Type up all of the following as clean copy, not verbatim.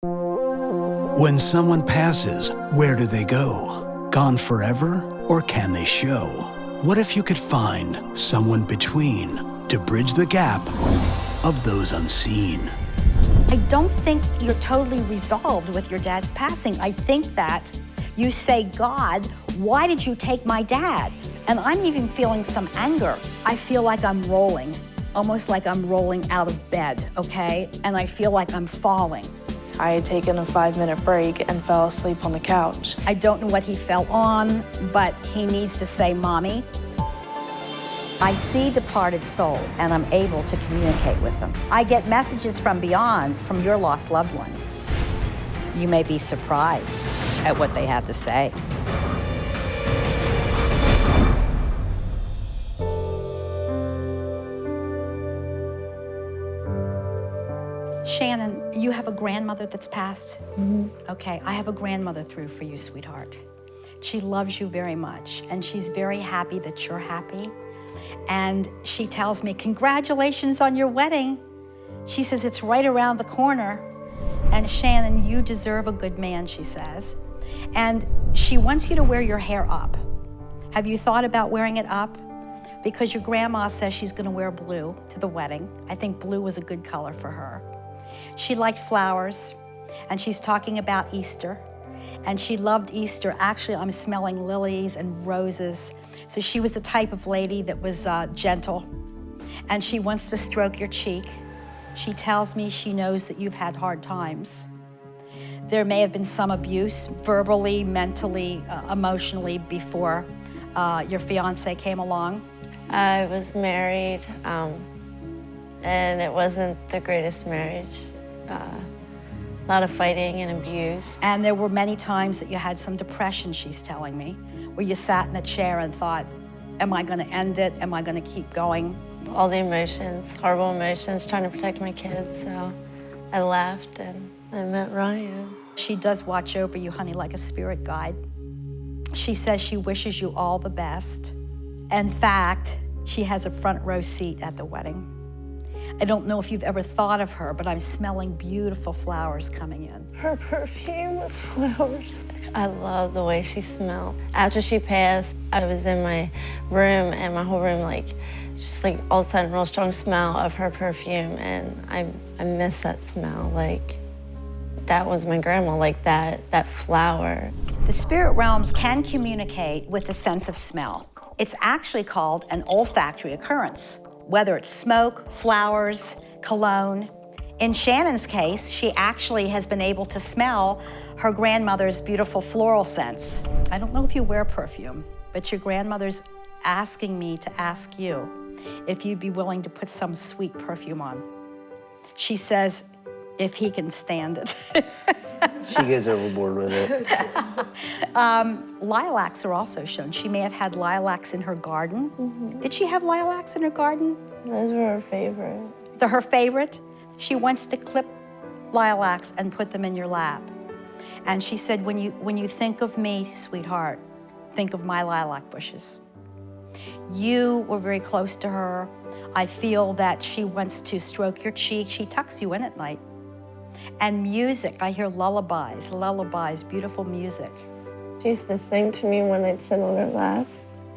When someone passes, where do they go? Gone forever, or can they show? What if you could find someone between to bridge the gap of those unseen? I don't think you're totally resolved with your dad's passing. I think that you say, God, why did you take my dad? And I'm even feeling some anger. I feel like I'm rolling, almost like I'm rolling out of bed, okay? And I feel like I'm falling. I had taken a 5-minute break and fell asleep on the couch. I don't know what he fell on, but he needs to say, Mommy. I see departed souls, and I'm able to communicate with them. I get messages from beyond, from your lost loved ones. You may be surprised at what they have to say. Shannon, you have a grandmother that's passed? Mm-hmm. Okay, I have a grandmother through for you, sweetheart. She loves you very much, and she's very happy that you're happy. And she tells me, congratulations on your wedding. She says, it's right around the corner. And Shannon, you deserve a good man, she says. And she wants you to wear your hair up. Have you thought about wearing it up? Because your grandma says she's gonna wear blue to the wedding. I think blue was a good color for her. She liked flowers, and she's talking about Easter. And she loved Easter. Actually, I'm smelling lilies and roses. So she was the type of lady that was gentle, and she wants to stroke your cheek. She tells me she knows that you've had hard times. There may have been some abuse, verbally, mentally, emotionally, before your fiance came along. I was married, and it wasn't the greatest marriage. A lot of fighting and abuse. And there were many times that you had some depression, she's telling me, where you sat in a chair and thought, am I gonna end it? Am I gonna keep going? All the emotions, horrible emotions, trying to protect my kids, so I left and I met Ryan. She does watch over you, honey, like a spirit guide. She says she wishes you all the best. In fact, she has a front row seat at the wedding. I don't know if you've ever thought of her, but I'm smelling beautiful flowers coming in. Her perfume was flowers. I love the way she smelled. After she passed, I was in my room, and my whole room, just all of a sudden, real strong smell of her perfume, and I miss that smell. That was my grandma, that flower. The spirit realms can communicate with the sense of smell. It's actually called an olfactory occurrence, whether it's smoke, flowers, cologne. In Shannon's case, she actually has been able to smell her grandmother's beautiful floral scents. I don't know if you wear perfume, but your grandmother's asking me to ask you if you'd be willing to put some sweet perfume on. She says, if he can stand it. She gets overboard with it. Lilacs are also shown. She may have had lilacs in her garden. Mm-hmm. Did she have lilacs in her garden? Those were her favorite. They're her favorite? She wants to clip lilacs and put them in your lap. And she said, when you think of me, sweetheart, think of my lilac bushes. You were very close to her. I feel that she wants to stroke your cheek. She tucks you in at night. And music, I hear lullabies, beautiful music. She used to sing to me when I'd sit on her lap.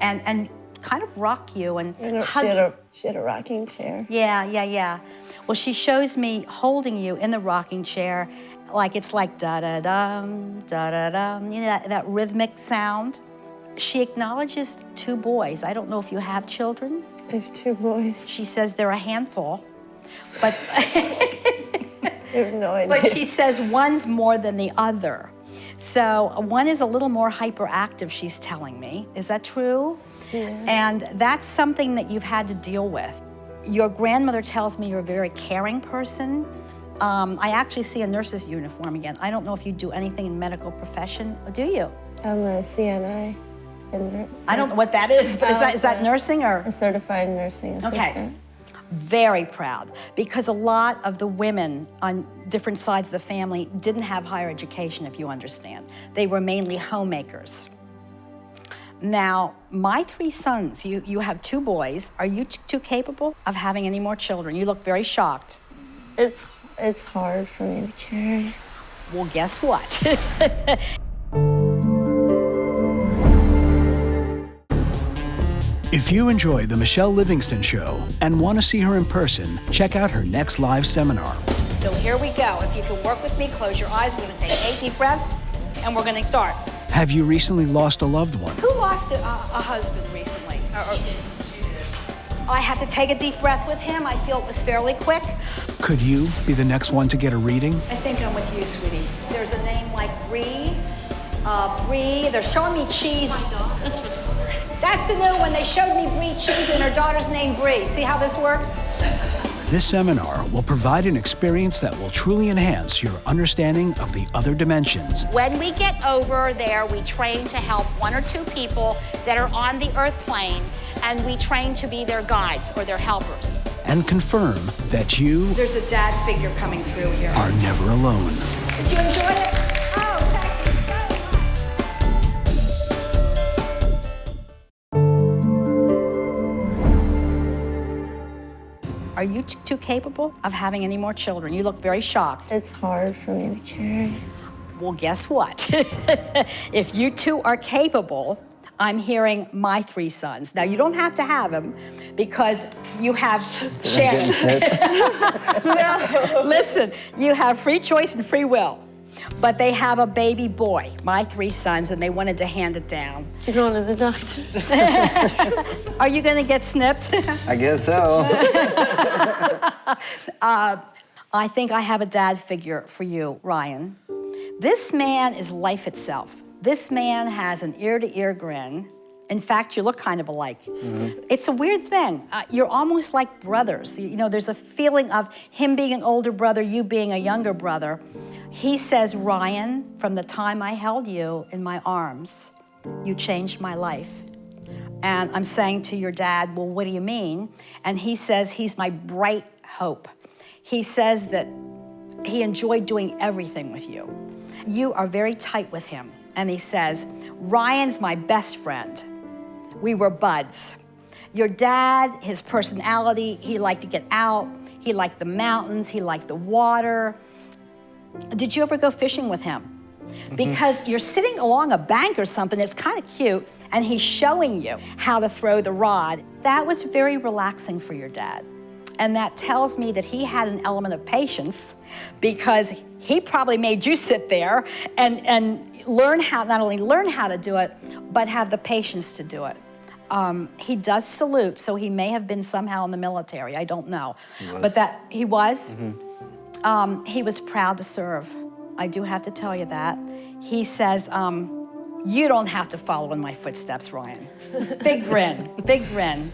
And kind of rock you and hug you. She had a rocking chair. Yeah. Well, she shows me holding you in the rocking chair, it's like da-da-dum, da-da-dum, you know, that rhythmic sound. She acknowledges 2 boys. I don't know if you have children. I have 2 boys. She says they're a handful, but I have no idea. But she says one's more than the other. So one is a little more hyperactive, she's telling me. Is that true? Yeah. And that's something that you've had to deal with. Your grandmother tells me you're a very caring person. I actually see a nurse's uniform again. I don't know if you do anything in medical profession, or do you? I'm a CNA. I don't know what that is, but is that nursing or? A certified nursing assistant. Okay. Very proud, because a lot of the women on different sides of the family didn't have higher education, if you understand. They were mainly homemakers. Now, my 3 sons, you have 2 boys. Are you too capable of having any more children? You look very shocked. It's hard for me to carry. Well, guess what? If you enjoy The Michele Livingston Show and want to see her in person, check out her next live seminar. So here we go. If you can work with me, close your eyes. We're going to take 8 deep breaths, and we're going to start. Have you recently lost a loved one? Who lost a husband recently? I had to take a deep breath with him. I feel it was fairly quick. Could you be the next one to get a reading? I think I'm with you, sweetie. There's a name like Bree. They're showing me cheese. That's the new one. They showed me Bree cheese and her daughter's name Bree. See how this works? This seminar will provide an experience that will truly enhance your understanding of the other dimensions. When we get over there, we train to help 1 or 2 people that are on the earth plane, and we train to be their guides or their helpers. And confirm that you There's a dad figure coming through here. are never alone. Did you enjoy it? Oh, thank you so much. Are you too capable of having any more children? You look very shocked. It's hard for me to carry. Well, guess what? If you two are capable, I'm hearing my 3 sons. Now, you don't have to have them because you have Shannon. Listen, you have free choice and free will. But they have a baby boy, my 3 sons, and they wanted to hand it down. You're going to the doctor. Are you going to get snipped? I guess so. I think I have a dad figure for you, Ryan. This man is life itself. This man has an ear-to-ear grin. In fact, you look kind of alike. Mm-hmm. It's a weird thing. You're almost like brothers. You know, there's a feeling of him being an older brother, you being a younger brother. He says, Ryan, from the time I held you in my arms, you changed my life. And I'm saying to your dad, well, what do you mean? And he says, he's my bright hope. He says that he enjoyed doing everything with you. You are very tight with him. And he says, Ryan's my best friend. We were buds. Your dad, his personality, he liked to get out. He liked the mountains. He liked the water. Did you ever go fishing with him? Mm-hmm. Because you're sitting along a bank or something, it's kind of cute, and he's showing you how to throw the rod. That was very relaxing for your dad. And that tells me that he had an element of patience because he probably made you sit there and learn how, not only learn how to do it, but have the patience to do it. He does salute, so he may have been somehow in the military, I don't know. But that, he was? Mm-hmm. He was proud to serve. I do have to tell you that. He says, you don't have to follow in my footsteps, Ryan. Big grin, big grin.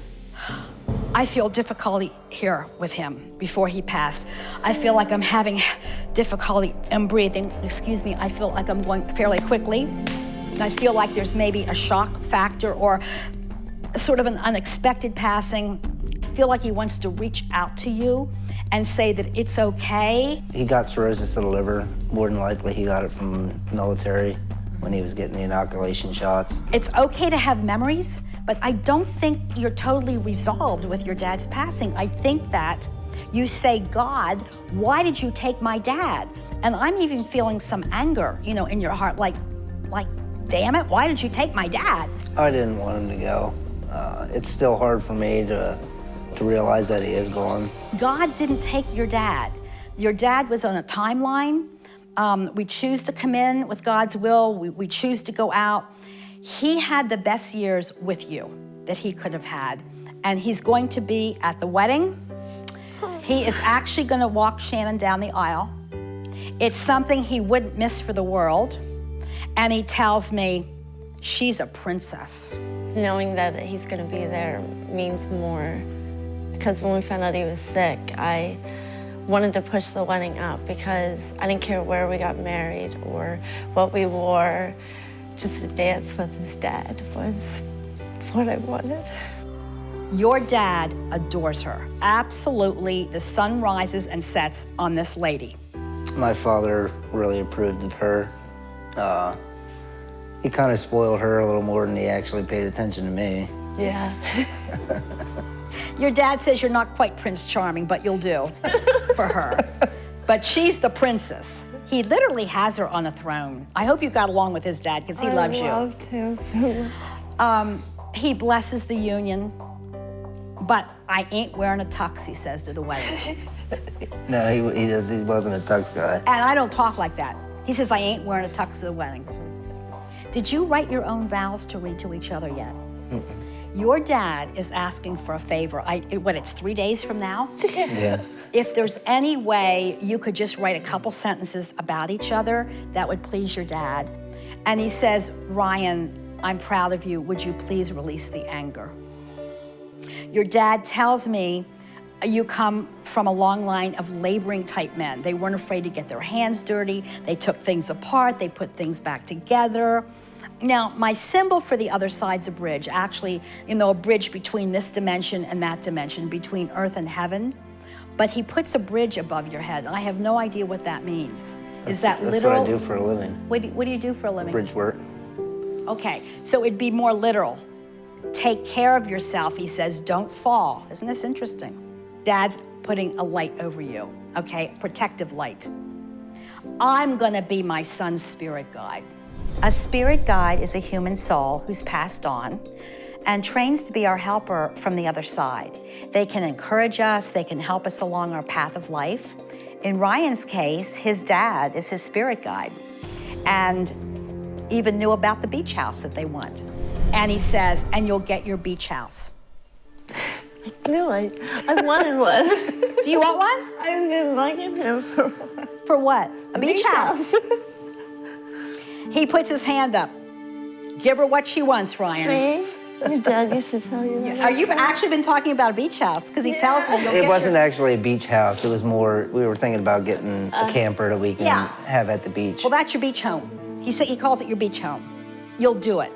I feel difficulty here with him before he passed. I feel like I'm having difficulty in breathing. Excuse me, I feel like I'm going fairly quickly. I feel like there's maybe a shock factor or sort of an unexpected passing. I feel like he wants to reach out to you and say that it's okay. He got cirrhosis of the liver. More than likely, he got it from the military when he was getting the inoculation shots. It's okay to have memories, but I don't think you're totally resolved with your dad's passing. I think that you say, God, why did you take my dad? And I'm even feeling some anger, you know, in your heart, like, damn it, why did you take my dad? I didn't want him to go. It's still hard for me to realize that he is gone. God didn't take your dad. Your dad was on a timeline. We choose to come in with God's will. We choose to go out. He had the best years with you that he could have had. And he's going to be at the wedding. He is actually going to walk Shannon down the aisle. It's something he wouldn't miss for the world. And he tells me, she's a princess. Knowing that he's going to be there means more. Because when we found out he was sick, I wanted to push the wedding up because I didn't care where we got married or what we wore. Just to dance with his dad was what I wanted. Your dad adores her. Absolutely, the sun rises and sets on this lady. My father really approved of her. He kind of spoiled her a little more than he actually paid attention to me. Yeah. Your dad says you're not quite Prince Charming, but you'll do for her. But she's the princess. He literally has her on a throne. I hope you got along with his dad because he loves you. I loved him so much. He blesses the union, but I ain't wearing a tux, he says to the wedding. No, he wasn't a tux guy. And I don't talk like that. He says, I ain't wearing a tux to the wedding. Did you write your own vows to read to each other yet? Your dad is asking for a favor. It's 3 days from now? Yeah. If there's any way you could just write a couple sentences about each other, that would please your dad. And he says, Ryan, I'm proud of you. Would you please release the anger? Your dad tells me you come from a long line of laboring type men. They weren't afraid to get their hands dirty. They took things apart. They put things back together. Now, my symbol for the other side's a bridge. Actually, a bridge between this dimension and that dimension, between earth and heaven. But he puts a bridge above your head. I have no idea what that means. Is that literal? That's what I do for a living. What do you do for a living? Bridge work. Okay, so it'd be more literal. Take care of yourself, he says, don't fall. Isn't this interesting? Dad's putting a light over you, okay? Protective light. I'm gonna be my son's spirit guide. A spirit guide is a human soul who's passed on and trains to be our helper from the other side. They can encourage us, they can help us along our path of life. In Ryan's case, his dad is his spirit guide and even knew about the beach house that they want. And he says, and you'll get your beach house. No, I wanted one. Do you want one? I've been liking him for one. For what? A beach house. He puts his hand up. Give her what she wants, Ryan. See? Your dad used to tell you that. Are you actually been talking about a beach house? Because he tells me you'll It get wasn't actually a beach house. It was more, we were thinking about getting a camper that we can yeah. have at the beach. Well, that's your beach home. He calls it your beach home. You'll do it.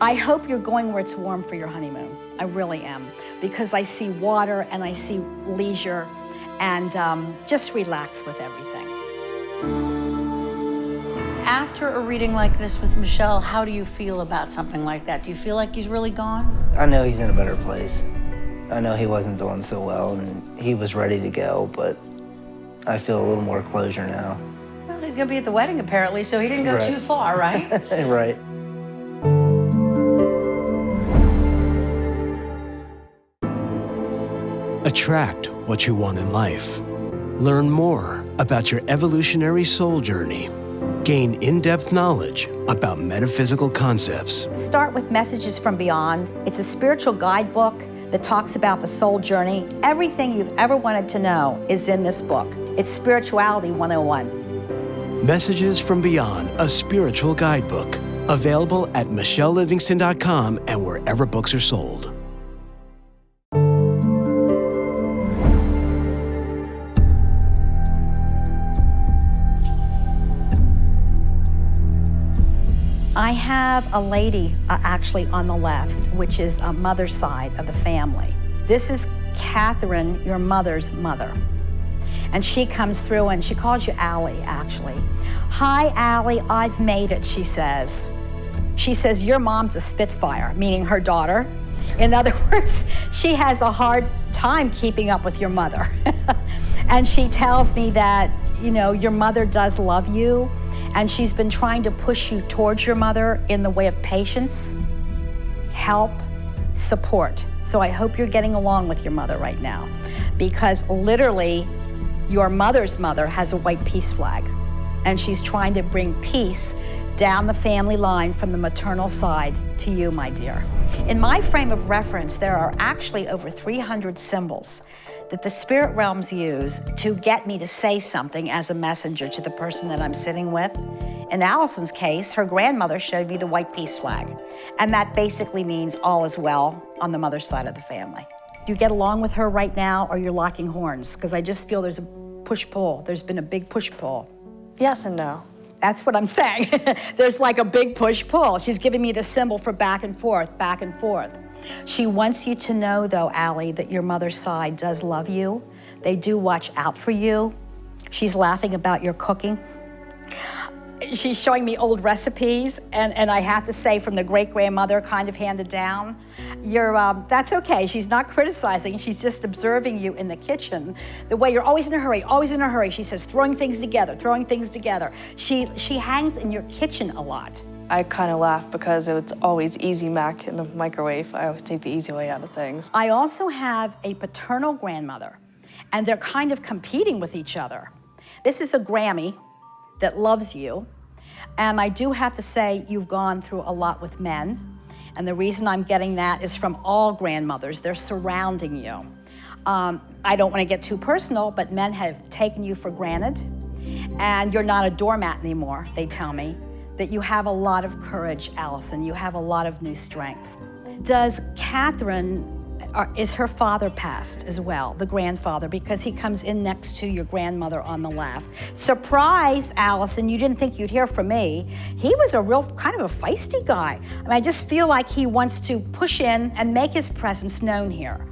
I hope you're going where it's warm for your honeymoon. I really am. Because I see water and I see leisure and just relax with everything. After a reading like this with Michele, how do you feel about something like that? Do you feel like he's really gone? I know he's in a better place. I know he wasn't doing so well and he was ready to go, but I feel a little more closure now. Well, he's gonna be at the wedding apparently, so he didn't go too far, right? Right. Attract what you want in life. Learn more about your evolutionary soul journey. Gain in-depth knowledge about metaphysical concepts. Start with Messages from Beyond. It's a spiritual guidebook that talks about the soul journey. Everything you've ever wanted to know is in this book. It's Spirituality 101. Messages from Beyond, a spiritual guidebook. Available at michellelivingston.com and wherever books are sold. I have a lady actually on the left, which is a mother's side of the family. This is Catherine, your mother's mother. And she comes through and she calls you Allie, actually. Hi, Allie, I've made it, she says. She says, your mom's a Spitfire, meaning her daughter. In other words, she has a hard time keeping up with your mother. And she tells me that, your mother does love you, and she's been trying to push you towards your mother in the way of patience, help, support. So I hope you're getting along with your mother right now, because literally your mother's mother has a white peace flag, and she's trying to bring peace down the family line from the maternal side to you, my dear. In my frame of reference, there are actually over 300 symbols that the spirit realms use to get me to say something as a messenger to the person that I'm sitting with. In Allison's case, her grandmother showed me the white peace flag. And that basically means all is well on the mother's side of the family. Do you get along with her right now, or you're locking horns? Because I just feel there's a push-pull. There's been a big push-pull. Yes and no. That's what I'm saying. There's like a big push-pull. She's giving me the symbol for back and forth, back and forth. She wants you to know, though, Allie, that your mother's side does love you. They do watch out for you. She's laughing about your cooking. She's showing me old recipes, and I have to say, from the great-grandmother kind of handed down. That's okay. She's not criticizing. She's just observing you in the kitchen. The way you're always in a hurry, always in a hurry. She says, throwing things together, throwing things together. She hangs in your kitchen a lot. I kind of laugh because it's always easy mac in the microwave. I always take the easy way out of things. I also have a paternal grandmother, and they're kind of competing with each other. This is a Grammy that loves you, and I do have to say you've gone through a lot with men, and the reason I'm getting that is from all grandmothers. They're surrounding you. I don't want to get too personal, but men have taken you for granted, and you're not a doormat anymore, they tell me. That you have a lot of courage, Allison. You have a lot of new strength. Does Catherine, is her father passed as well, the grandfather, because he comes in next to your grandmother on the left? Surprise, Allison, you didn't think you'd hear from me. He was a real kind of a feisty guy. I mean, I just feel like he wants to push in and make his presence known here.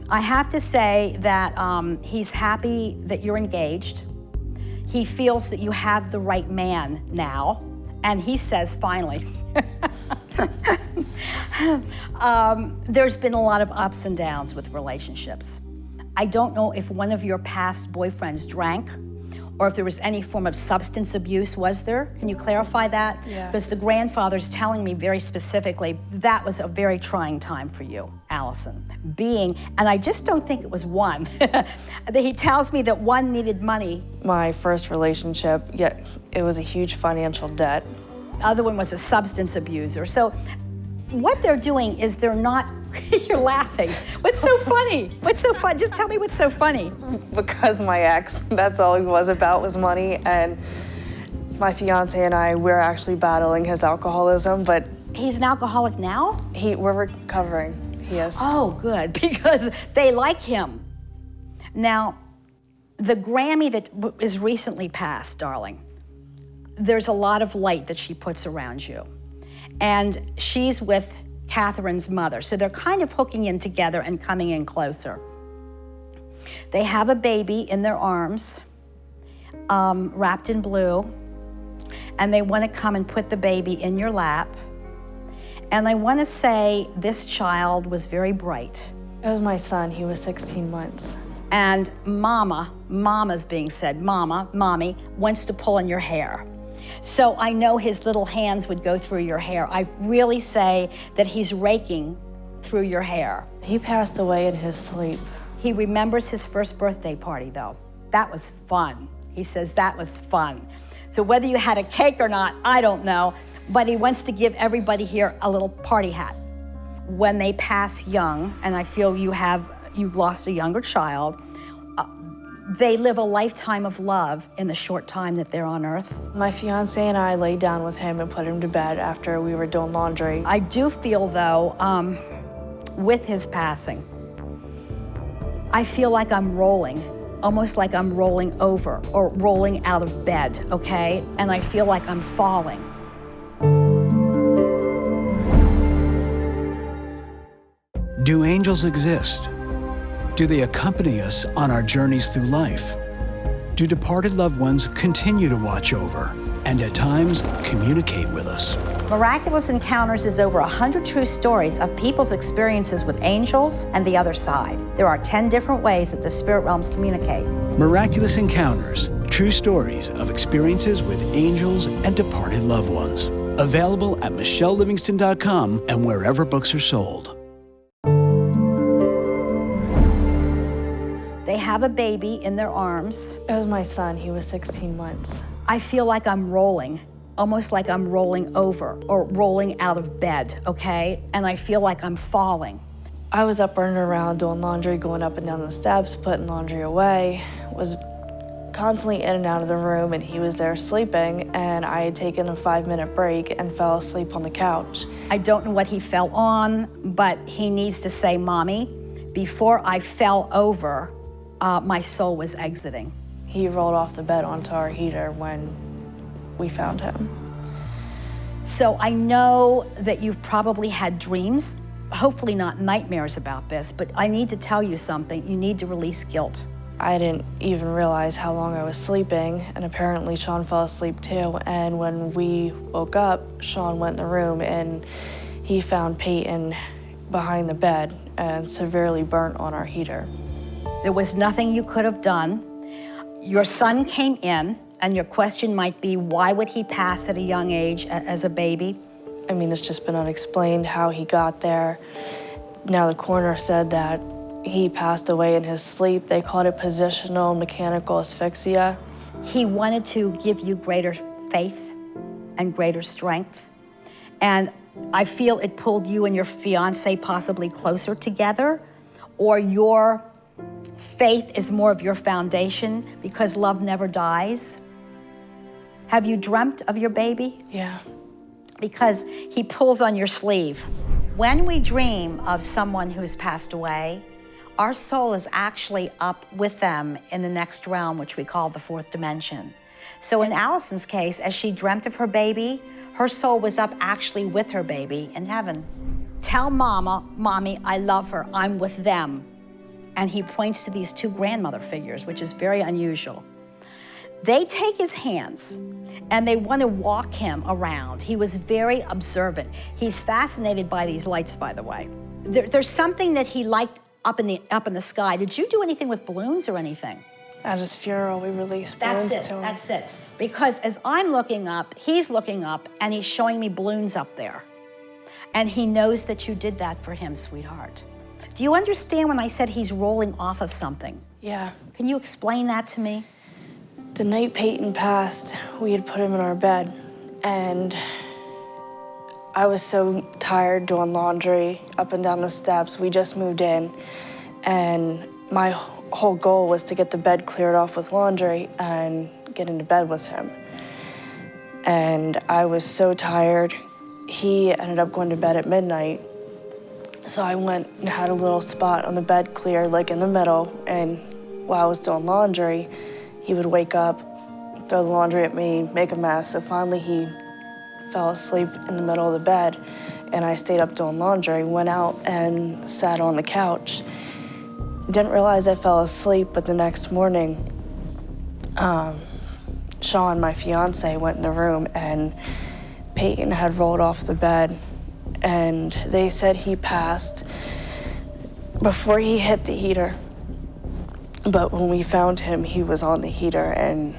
I have to say that he's happy that you're engaged. He feels that you have the right man now. And he says, finally. There's been a lot of ups and downs with relationships. I don't know if one of your past boyfriends drank or if there was any form of substance abuse, was there? Can you clarify that? Yeah. Because the grandfather's telling me very specifically that was a very trying time for you, Allison. And I just don't think it was one. He tells me that one needed money. My first relationship, it was a huge financial debt. The other one was a substance abuser. So what they're doing is they're not, you're laughing. What's so funny? What's so fun? Just tell me what's so funny. Because my ex, that's all he was about was money. And my fiance and I, we're actually battling his alcoholism, but... He's an alcoholic now? We're recovering. He is. Oh, good, because they like him. Now, the Grammy that is recently passed, darling, there's a lot of light that she puts around you. And she's with Catherine's mother, so they're kind of hooking in together and coming in closer. They have a baby in their arms, wrapped in blue, and they want to come and put the baby in your lap. And I want to say this child was very bright. It was my son. He was 16 months. And mama's being said, mommy wants to pull in your hair. So I know his little hands would go through your hair. I really say that he's raking through your hair. He passed away in his sleep. He remembers his first birthday party, though. That was fun. He says that was fun. So whether you had a cake or not, I don't know, but he wants to give everybody here a little party hat. When they pass young, and I feel you've lost a younger child, they live a lifetime of love in the short time that they're on earth. My fiance and I laid down with him and put him to bed after we were doing laundry. I do feel, though, with his passing, I feel like I'm rolling, almost like I'm rolling over or rolling out of bed, okay? And I feel like I'm falling. Do angels exist? Do they accompany us on our journeys through life? Do departed loved ones continue to watch over and at times communicate with us? Miraculous Encounters is over 100 true stories of people's experiences with angels and the other side. There are 10 different ways that the spirit realms communicate. Miraculous Encounters, true stories of experiences with angels and departed loved ones. Available at michellelivingston.com and wherever books are sold. They have a baby in their arms. It was my son. He was 16 months. I feel like I'm rolling, almost like I'm rolling over or rolling out of bed, okay? And I feel like I'm falling. I was up running around doing laundry, going up and down the steps, putting laundry away, was constantly in and out of the room, and he was there sleeping, and I had taken a 5-minute break and fell asleep on the couch. I don't know what he fell on, but he needs to say, Mommy, before I fell over, my soul was exiting. He rolled off the bed onto our heater when we found him. So I know that you've probably had dreams, hopefully not nightmares about this, but I need to tell you something. You need to release guilt. I didn't even realize how long I was sleeping, and apparently Sean fell asleep too. And when we woke up, Sean went in the room and he found Peyton behind the bed and severely burnt on our heater. There was nothing you could have done. Your son came in, and your question might be, why would he pass at a young age as a baby? I mean, it's just been unexplained how he got there. Now the coroner said that he passed away in his sleep. They called it positional mechanical asphyxia. He wanted to give you greater faith and greater strength. And I feel it pulled you and your fiance possibly closer together, or your faith is more of your foundation because love never dies. Have you dreamt of your baby? Yeah. Because he pulls on your sleeve. When we dream of someone who's passed away, our soul is actually up with them in the next realm, which we call the fourth dimension. So in Allison's case, as she dreamt of her baby, her soul was up actually with her baby in heaven. Tell Mommy, I love her, I'm with them. And he points to these two grandmother figures, which is very unusual. They take his hands and they want to walk him around. He was very observant. He's fascinated by these lights, by the way. There's something that he liked up in the sky. Did you do anything with balloons or anything? At his funeral, we released balloons to him. That's it. Because as I'm looking up, he's looking up and he's showing me balloons up there. And he knows that you did that for him, sweetheart. Do you understand when I said he's rolling off of something? Yeah. Can you explain that to me? The night Peyton passed, we had put him in our bed, and I was so tired doing laundry up and down the steps. We just moved in, and my whole goal was to get the bed cleared off with laundry and get into bed with him. And I was so tired. He ended up going to bed at midnight. So I went and had a little spot on the bed cleared, like in the middle, and while I was doing laundry, he would wake up, throw the laundry at me, make a mess. So finally he fell asleep in the middle of the bed, and I stayed up doing laundry, went out and sat on the couch. Didn't realize I fell asleep, but the next morning, Sean, my fiance, went in the room and Peyton had rolled off the bed, and they said he passed before he hit the heater. But when we found him, he was on the heater and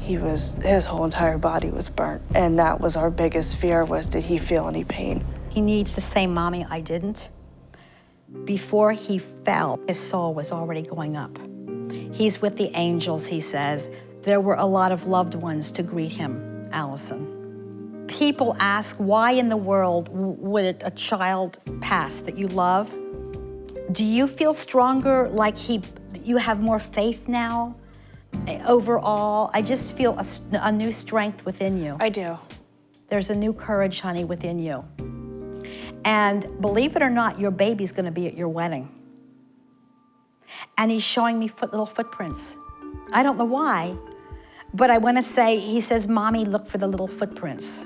his whole entire body was burnt. And that was our biggest fear, was did he feel any pain? He needs to say, Mommy, I didn't. Before he fell, his soul was already going up. He's with the angels, he says. There were a lot of loved ones to greet him, Allison. People ask, why in the world would a child pass that you love? Do you feel stronger, like you have more faith now overall? I just feel a new strength within you. I do. There's a new courage, honey, within you. And believe it or not, your baby's gonna be at your wedding. And he's showing me little footprints. I don't know why, but I wanna say, he says, Mommy, look for the little footprints.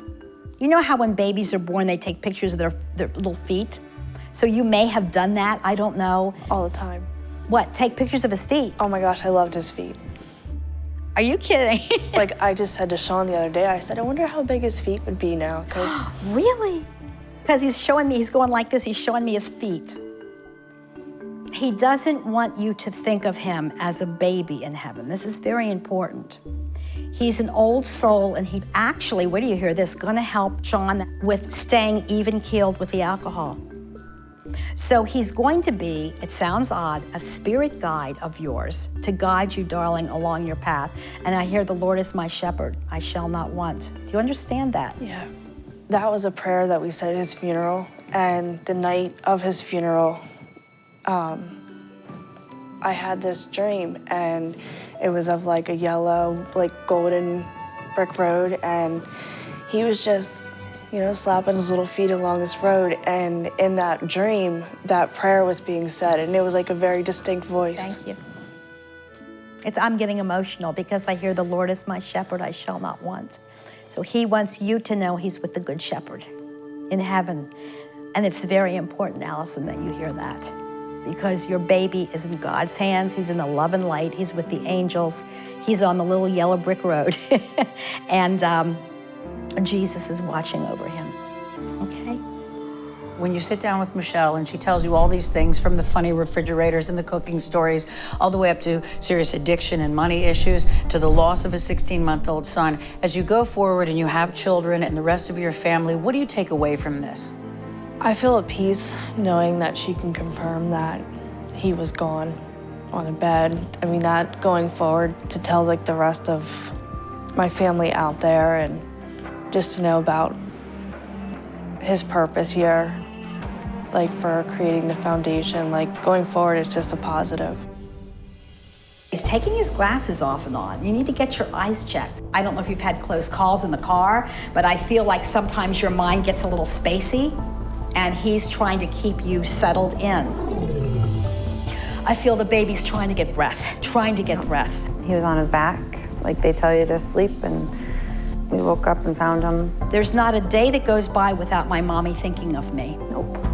You know how when babies are born, they take pictures of their little feet? So you may have done that, I don't know. All the time. What, take pictures of his feet? Oh my gosh, I loved his feet. Are you kidding? Like, I just said to Sean the other day, I said, I wonder how big his feet would be now, because... Really? Because he's showing me, he's going like this, he's showing me his feet. He doesn't want you to think of him as a baby in heaven. This is very important. He's an old soul, and he actually, where do you hear this, gonna help Sean with staying even-keeled with the alcohol. So he's going to be, it sounds odd, a spirit guide of yours to guide you, darling, along your path. And I hear the Lord is my shepherd, I shall not want. Do you understand that? Yeah. That was a prayer that we said at his funeral. And the night of his funeral, I had this dream, and it was of like a yellow, like golden brick road, and he was just, you know, slapping his little feet along this road, and in that dream, that prayer was being said, and it was like a very distinct voice. Thank you. I'm getting emotional because I hear the Lord is my shepherd, I shall not want. So he wants you to know he's with the good shepherd in heaven. And it's very important, Allison, that you hear that, because your baby is in God's hands. He's in the love and light. He's with the angels. He's on the little yellow brick road. And Jesus is watching over him, okay? When you sit down with Michele and she tells you all these things, from the funny refrigerators and the cooking stories, all the way up to serious addiction and money issues, to the loss of a 16-month-old son, as you go forward and you have children and the rest of your family, what do you take away from this? I feel at peace knowing that she can confirm that he was gone on a bed. I mean, not going forward to tell like the rest of my family out there, and just to know about his purpose here, like for creating the foundation. Like going forward, it's just a positive. He's taking his glasses off and on. You need to get your eyes checked. I don't know if you've had close calls in the car, but I feel like sometimes your mind gets a little spacey, and he's trying to keep you settled in. I feel the baby's trying to get breath. He was on his back, like they tell you to sleep, and we woke up and found him. There's not a day that goes by without my mommy thinking of me. Nope.